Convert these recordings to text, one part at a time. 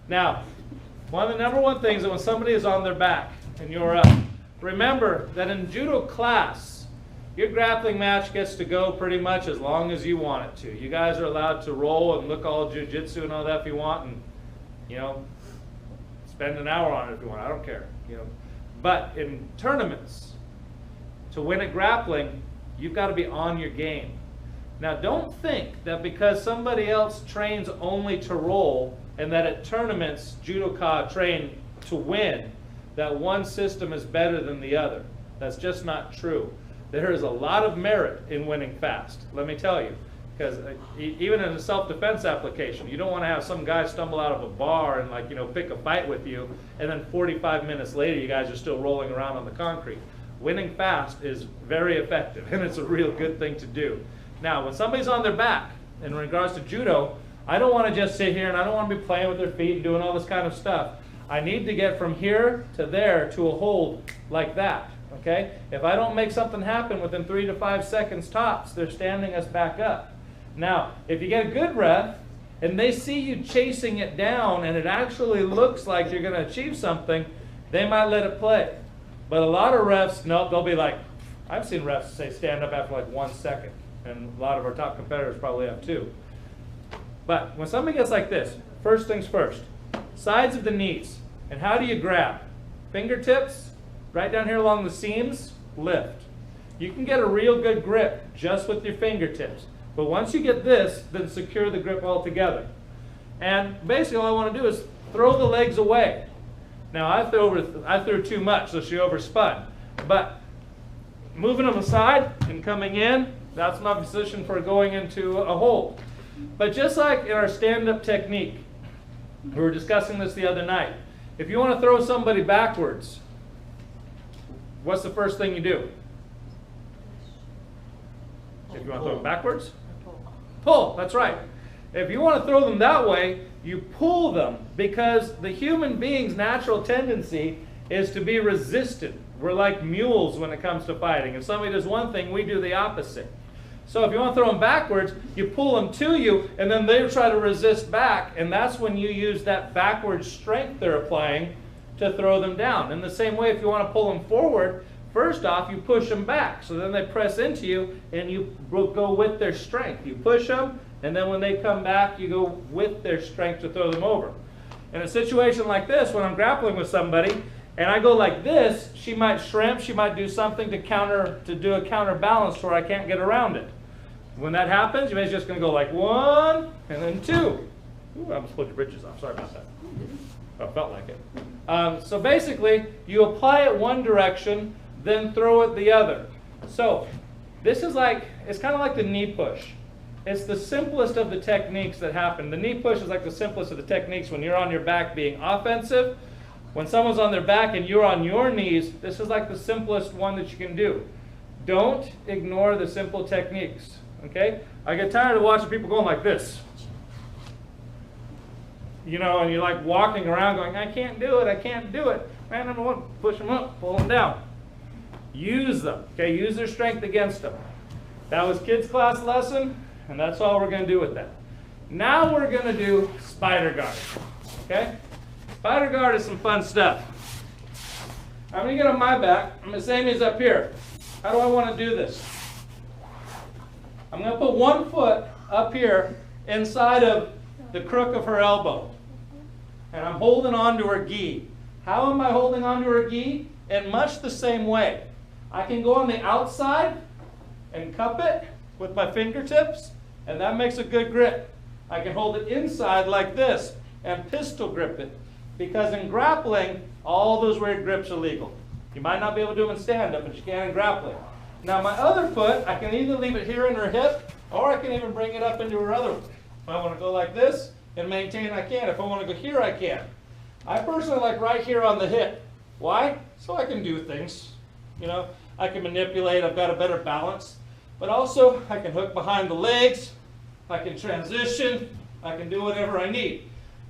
Now, one of the #1 things that when somebody is on their back and you're up, remember that in judo class, your grappling match gets to go pretty much as long as you want it to. You guys are allowed to roll and look all jiu-jitsu and all that if you want, and spend an hour on it if you want. I don't care. But in tournaments, to win at grappling, you've got to be on your game. Now, don't think that because somebody else trains only to roll and that at tournaments judoka train to win, that one system is better than the other. That's just not true. There is a lot of merit in winning fast, let me tell you. Because even in a self-defense application, you don't want to have some guy stumble out of a bar and pick a fight with you, and then 45 minutes later you guys are still rolling around on the concrete. Winning fast is very effective, and it's a real good thing to do. Now, when somebody's on their back, in regards to judo, I don't want to just sit here and I don't want to be playing with their feet and doing all this kind of stuff. I need to get from here to there to a hold like that, okay? If I don't make something happen within 3 to 5 seconds tops, they're standing us back up. Now, if you get a good ref and they see you chasing it down and it actually looks like you're going to achieve something, they might let it play. But a lot of refs, no, they'll be like, I've seen refs say stand up after like 1 second, and a lot of our top competitors probably have too. But when somebody gets like this, first things first, sides of the knees. And how do you grab? Fingertips, right down here along the seams, lift. You can get a real good grip just with your fingertips. But once you get this, then secure the grip altogether. And basically all I want to do is throw the legs away. Now I threw too much, so she overspun. But moving them aside and coming in, that's my position for going into a hold. But just like in our stand-up technique, we were discussing this the other night. If you want to throw somebody backwards, what's the first thing you do? If you want to throw them backwards? Pull, that's right. If you want to throw them that way, you pull them, because the human being's natural tendency is to be resistant. We're like mules when it comes to fighting. If somebody does one thing, we do the opposite. So if you want to throw them backwards, you pull them to you, and then they try to resist back, and that's when you use that backward strength they're applying to throw them down. In the same way, if you want to pull them forward, first off, you push them back. So then they press into you, and you go with their strength. You push them, and then when they come back, you go with their strength to throw them over. In a situation like this, when I'm grappling with somebody, and I go like this, she might shrimp, she might do something to do a counterbalance to where I can't get around it. When that happens, you're just going to go like 1 and then 2. Ooh, I almost pulled your britches off. Sorry about that. Oh, felt like it. So basically, you apply it one direction, then throw it the other. So this is like, it's kind of like the knee push. It's the simplest of the techniques that happen. The knee push is like the simplest of the techniques when you're on your back being offensive. When someone's on their back and you're on your knees, this is like the simplest one that you can do. Don't ignore the simple techniques, okay? I get tired of watching people going like this. And you're like walking around going, I can't do it, I can't do it. Man, number one, push them up, pull them down. Use them, okay? Use their strength against them. That was kids' class lesson, and that's all we're going to do with that. Now we're going to do spider guard, okay? Spider guard is some fun stuff. I'm going to get on my back. I'm the same as up here. How do I want to do this? I'm going to put one foot up here inside of the crook of her elbow. And I'm holding on to her gi. How am I holding on to her gi? In much the same way. I can go on the outside and cup it with my fingertips, and that makes a good grip. I can hold it inside like this and pistol grip it. Because in grappling, all those weird grips are legal. You might not be able to do them in stand-up, but you can in grappling. Now my other foot, I can either leave it here in her hip, or I can even bring it up into her other one. If I want to go like this and maintain, I can. If I want to go here, I can. I personally like right here on the hip. Why? So I can do things. I can manipulate, I've got a better balance. But also, I can hook behind the legs, I can transition, I can do whatever I need.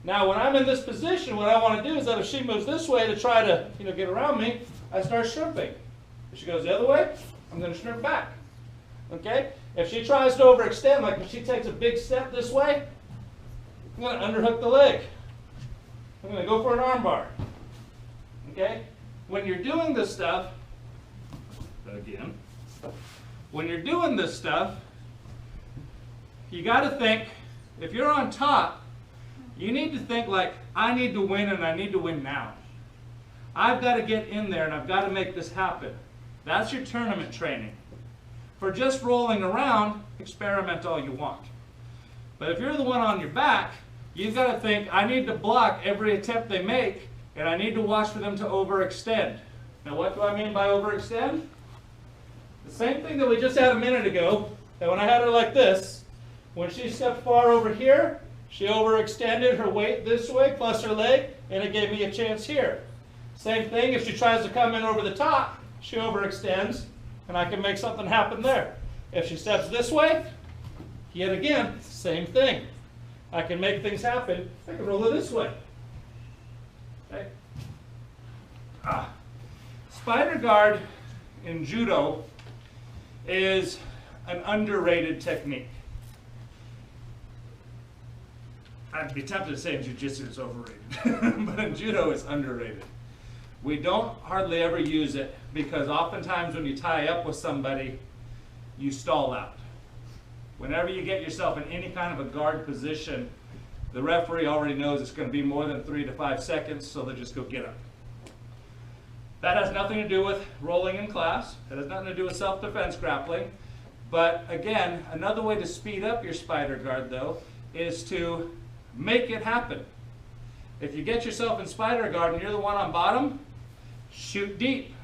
Now, when I'm in this position, what I want to do is that if she moves this way to try to, get around me, I start shrimping. If she goes the other way, I'm going to shrimp back. Okay? If she tries to overextend, like if she takes a big step this way, I'm going to underhook the leg. I'm going to go for an arm bar. Okay? When you're doing this stuff, again, when you're doing this stuff, you got to think, if you're on top, you need to think like, I need to win and I need to win now. I've got to get in there and I've got to make this happen. That's your tournament training. For just rolling around, experiment all you want. But if you're the one on your back, you've got to think, I need to block every attempt they make, and I need to watch for them to overextend. Now what do I mean by overextend? The same thing that we just had a minute ago, that when I had her like this, when she stepped far over here, she overextended her weight this way, plus her leg, and it gave me a chance here. Same thing, if she tries to come in over the top, she overextends, and I can make something happen there. If she steps this way, yet again, same thing. I can make things happen. I can roll her this way. Okay. Spider guard in judo is an underrated technique. I'd be tempted to say in jiu-jitsu it's overrated, but in judo it's underrated. We don't hardly ever use it because oftentimes when you tie up with somebody, you stall out. Whenever you get yourself in any kind of a guard position, the referee already knows it's going to be more than 3 to 5 seconds, so they'll just go get up. That has nothing to do with rolling in class. That has nothing to do with self-defense grappling. But again, another way to speed up your spider guard, though, is to make it happen. If you get yourself in spider guard and you're the one on bottom, shoot deep.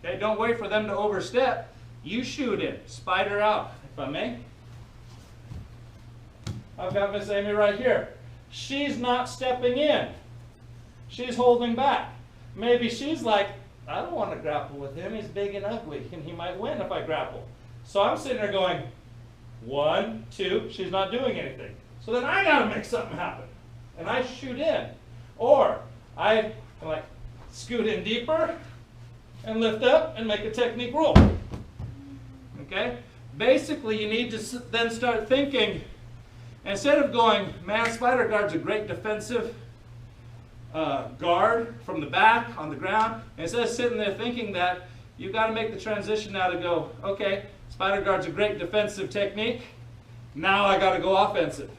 Okay, don't wait for them to overstep. You shoot in, spider out, if I may. I've got Miss Amy right here. She's not stepping in. She's holding back. Maybe she's like, I don't want to grapple with him. He's big and ugly, and he might win if I grapple. So I'm sitting there going, 1, 2. She's not doing anything. So then I got to make something happen, and I shoot in. Or I like scoot in deeper and lift up and make a technique roll. Okay? Basically, you need to then start thinking, instead of going, man, spider guard's a great defensive guard from the back on the ground, instead of sitting there thinking that, you've got to make the transition now to go, okay, spider guard's a great defensive technique, now I got to go offensive.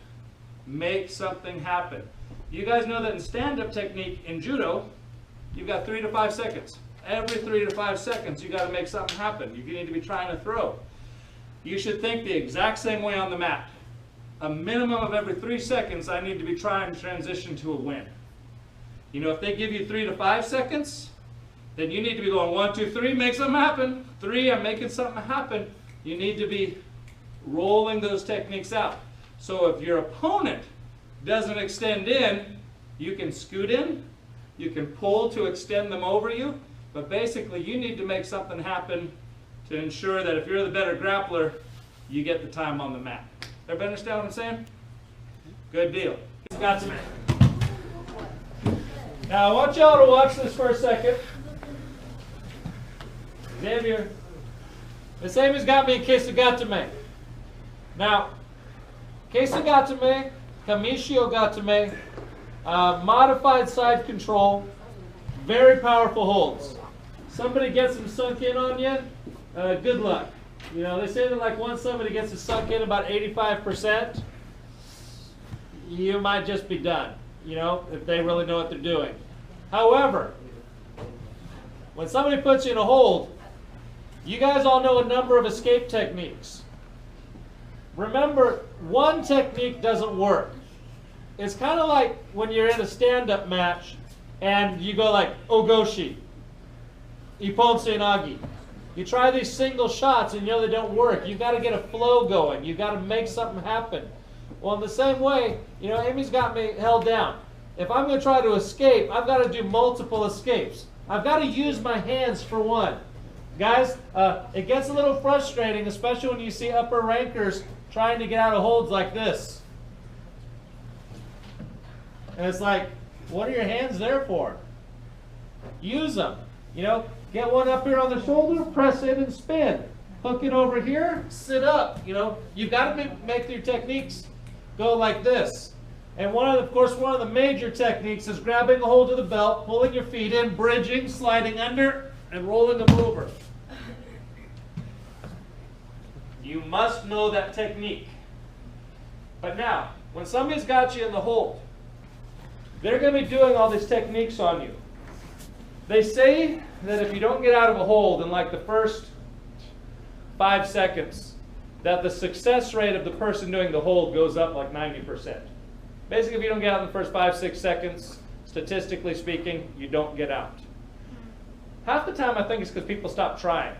Make something happen. You guys know that in stand-up technique in judo, you've got 3 to 5 seconds. Every 3 to 5 seconds, you got to make something happen. You need to be trying to throw. You should think the exact same way on the mat. A minimum of every 3 seconds, I need to be trying to transition to a win. You know, if they give you 3 to 5 seconds, then you need to be going 1, 2, 3, make something happen. 3, I'm making something happen. You need to be rolling those techniques out. So if your opponent doesn't extend in, you can scoot in, you can pull to extend them over you, but basically you need to make something happen to ensure that if you're the better grappler, you get the time on the mat. Everybody understand what I'm saying? Good deal. Got some. Now I want y'all to watch this for a second. Xavier, Miss Amy's got me in Keisugatame. Now, Keisugatame, Kamishio Gatame, modified side control, very powerful holds. Somebody gets them sunk in on you, good luck. You know, they say that like once somebody gets it sunk in about 85%, you might just be done, you know, if they really know what they're doing. However, when somebody puts you in a hold, you guys all know a number of escape techniques. Remember, one technique doesn't work. It's kind of like when you're in a stand-up match and you go like Ogoshi, Ippon Seinagi. You try these single shots and you know they don't work. You've got to get a flow going. You've got to make something happen. Well, in the same way, you know, Amy's got me held down. If I'm going to try to escape, I've got to do multiple escapes. I've got to use my hands for one. Guys, it gets a little frustrating, especially when you see upper rankers trying to get out of holds like this. And it's like, what are your hands there for? Use them. You know, get one up here on the shoulder, press in and spin. Hook it over here, sit up. You know, you've got to make your techniques go like this. And of course, one of the major techniques is grabbing a hold of the belt, pulling your feet in, bridging, sliding under, and rolling them over. You must know that technique. But now, when somebody's got you in the hold, they're going to be doing all these techniques on you. They say that if you don't get out of a hold in like the first 5 seconds, that the success rate of the person doing the hold goes up like 90%. Basically, if you don't get out in the first 5-6 seconds, statistically speaking, you don't get out. Half the time I think it's because people stop trying.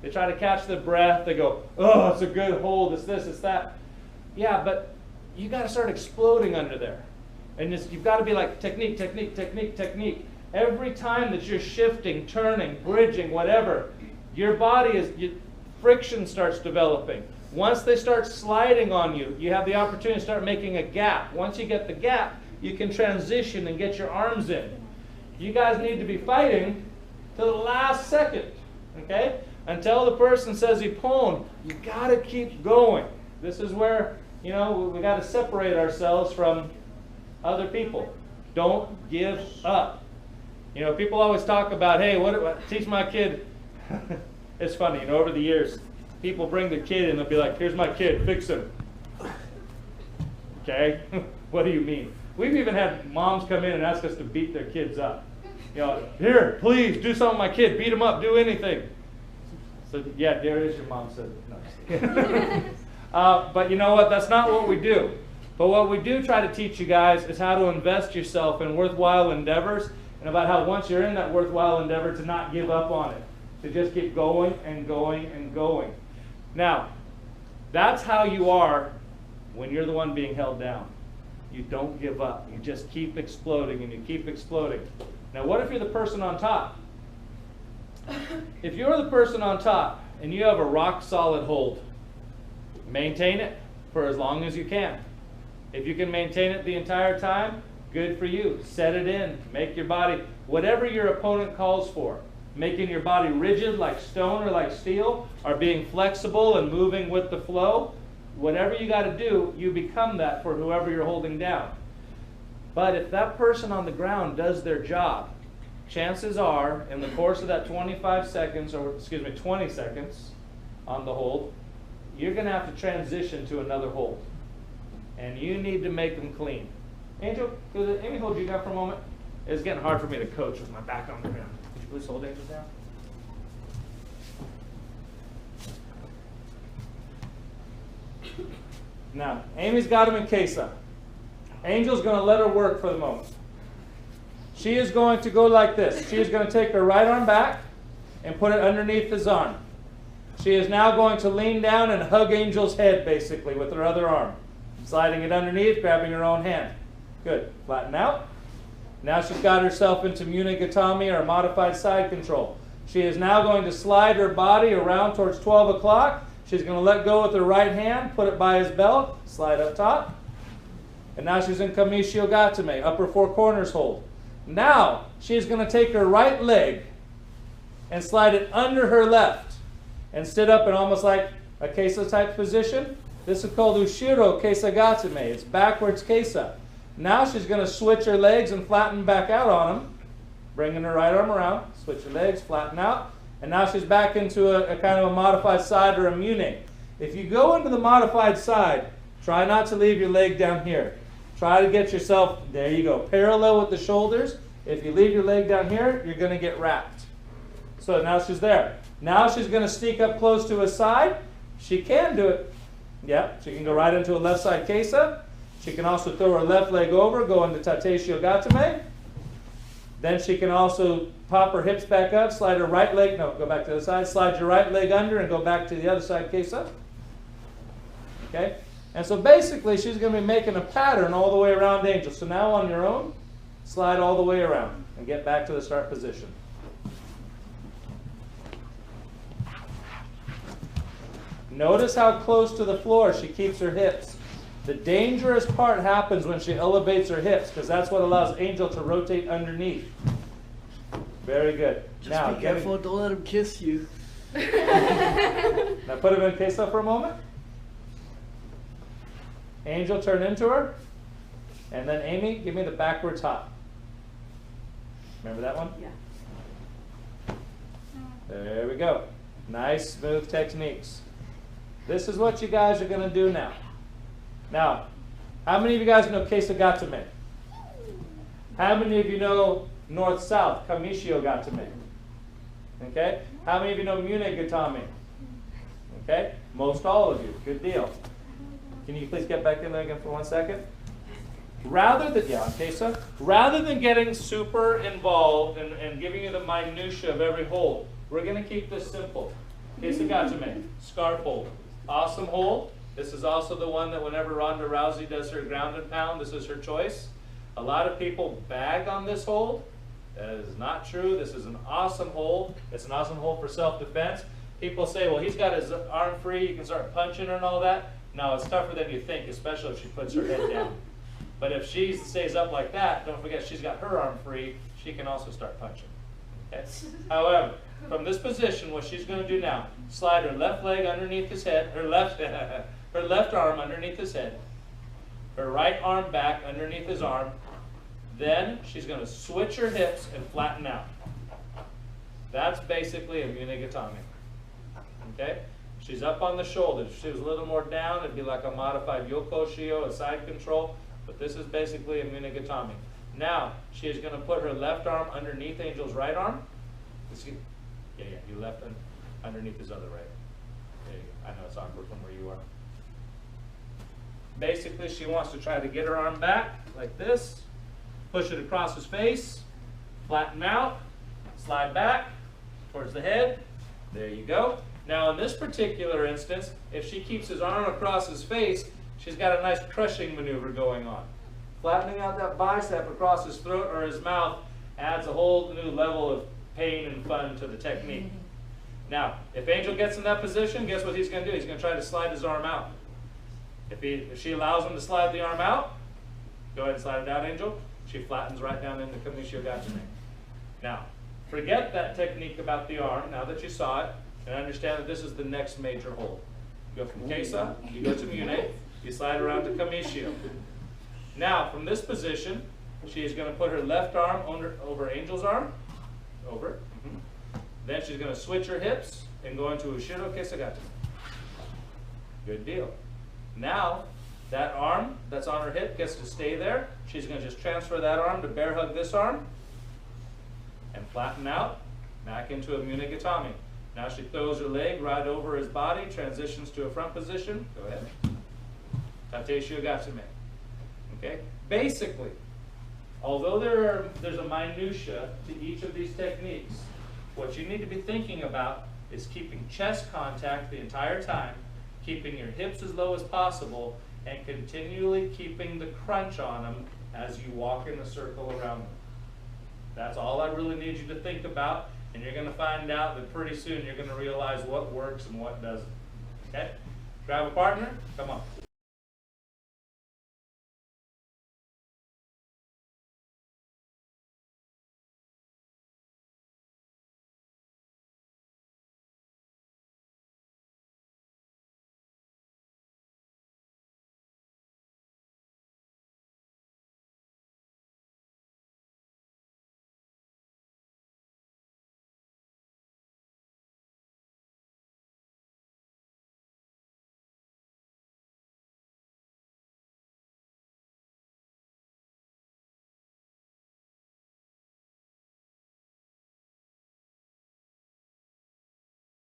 They try to catch their breath, they go, oh, it's a good hold, it's this, it's that. Yeah, but you got to start exploding under there. And you've got to be like technique, technique, technique, technique. Every time that you're shifting, turning, bridging, whatever, your body friction starts developing. Once they start sliding on you, you have the opportunity to start making a gap. Once you get the gap, you can transition and get your arms in. You guys need to be fighting to the last second, okay? Until the person says Nipomo, you got to keep going. This is where, we got to separate ourselves from other people. Don't give up. People always talk about, hey, teach my kid. It's funny, over the years, people bring the kid and they'll be like, here's my kid, fix him. Okay? What do you mean? We've even had moms come in and ask us to beat their kids up. Here, please, do something with my kid, beat him up, do anything. So, yeah, there is your mom said. No. But you know what? That's not what we do. But what we do try to teach you guys is how to invest yourself in worthwhile endeavors, and about how once you're in that worthwhile endeavor to not give up on it, to just keep going and going and going. Now, that's how you are when you're the one being held down. You don't give up. You just keep exploding and you keep exploding. Now, what if you're the person on top? If you're the person on top and you have a rock solid hold, maintain it for as long as you can. If you can maintain it the entire time, good for you. Set it in. Make your body, whatever your opponent calls for, making your body rigid like stone or like steel, or being flexible and moving with the flow, whatever you got to do, you become that for whoever you're holding down. But if that person on the ground does their job, chances are, in the course of that 25 seconds, or 20 seconds on the hold, you're going to have to transition to another hold. And you need to make them clean. Angel, could Amy hold you down for a moment? It's getting hard for me to coach with my back on the ground. Could you please hold Angel down? Now, Amy's got him in Kesa. Angel's going to let her work for the moment. She is going to go like this. She is going to take her right arm back and put it underneath his arm. She is now going to lean down and hug Angel's head, basically, with her other arm. Sliding it underneath, grabbing her own hand. Good. Flatten out. Now she's got herself into Munigatami, or modified side control. She is now going to slide her body around towards 12 o'clock. She's going to let go with her right hand, put it by his belt, slide up top. And now she's in Kamishio Gatame, upper four corners hold. Now she's going to take her right leg and slide it under her left and sit up in almost like a Kesa type position. This is called Ushiro Kesa Gatame. It's backwards Kesa. Now she's going to switch her legs and flatten back out on them, bringing her right arm around, switch her legs, flatten out, and now she's back into a kind of a modified side or a mune. If you go into the modified side, try not to leave your leg down here. Try to get yourself, there you go, parallel with the shoulders. If you leave your leg down here, you're going to get wrapped. So now she's there. Now she's going to sneak up close to his side. She can do it. Yeah, she can go right into a left side Kesa. She can also throw her left leg over, go into Tateshio Gatame. Then she can also pop her hips back up, slide her right leg, no, go back to the side, slide your right leg under and go back to the other side Kesa. Okay? And so basically she's going to be making a pattern all the way around Angel. So now on your own, slide all the way around and get back to the start position. Notice how close to the floor she keeps her hips. The dangerous part happens when she elevates her hips, because that's what allows Angel to rotate underneath. Very good. Just now, be careful, don't let him kiss you. Now put him in Kesa for a moment. Angel, turn into her. And then Amy, give me the backwards hop. Remember that one? Yeah. There we go. Nice, smooth techniques. This is what you guys are going to do now. Now, how many of you guys know Kesagatame? How many of you know north-south, Kamishio Gatame? Okay? How many of you know Mune Gatame? Okay? Most all of you. Good deal. Can you please get back in there again for 1 second? Rather than getting super involved and giving you the minutia of every hold, we're going to keep this simple. Kesagatame, scarf hold. Awesome hold. This is also the one that whenever Ronda Rousey does her ground and pound, this is her choice. A lot of people bag on this hold. That is not true. This is an awesome hold. It's an awesome hold for self-defense. People say, well, he's got his arm free, you can start punching her and all that. No, it's tougher than you think, especially if she puts her head down. But if she stays up like that, don't forget she's got her arm free, she can also start punching. Okay? However, from this position, what she's going to do now, slide her left leg underneath his head, her left arm underneath his head, her right arm back underneath his arm. Then she's going to switch her hips and flatten out. That's basically a Munigatami. Okay? She's up on the shoulders. If she was a little more down, it'd be like a modified Yokoshio, a side control. But this is basically a Munigatami. Now, she is going to put her left arm underneath Angel's right arm. You left underneath his other right. There you go. I know it's awkward from where you are. Basically, she wants to try to get her arm back like this. Push it across his face. Flatten out. Slide back towards the head. There you go. Now, in this particular instance, if she keeps his arm across his face, she's got a nice crushing maneuver going on. Flattening out that bicep across his throat or his mouth adds a whole new level of pain and fun to the technique. Now, if Angel gets in that position, guess what he's going to do? He's going to try to slide his arm out. If she allows him to slide the arm out, go ahead and slide it out, Angel. She flattens right down into Kamishio Gatame. Now, forget that technique about the arm, now that you saw it, and understand that this is the next major hold. You go from Keisa, you go to Mune, you slide around to Kamishio. Now, from this position, she is going to put her left arm over Angel's arm, over. Then she's going to switch her hips and go into Ushiro Kesagatame. Good deal. Now, that arm that's on her hip gets to stay there. She's going to just transfer that arm to bear hug this arm and flatten out back into a Munigatami. Now she throws her leg right over his body, transitions to a front position. Go ahead. Tate Shiogatsume. Okay? Basically, although there's a minutia to each of these techniques, what you need to be thinking about is keeping chest contact the entire time, keeping your hips as low as possible, and continually keeping the crunch on them as you walk in a circle around them. That's all I really need you to think about, and you're going to find out that pretty soon you're going to realize what works and what doesn't. Okay? Grab a partner. Come on.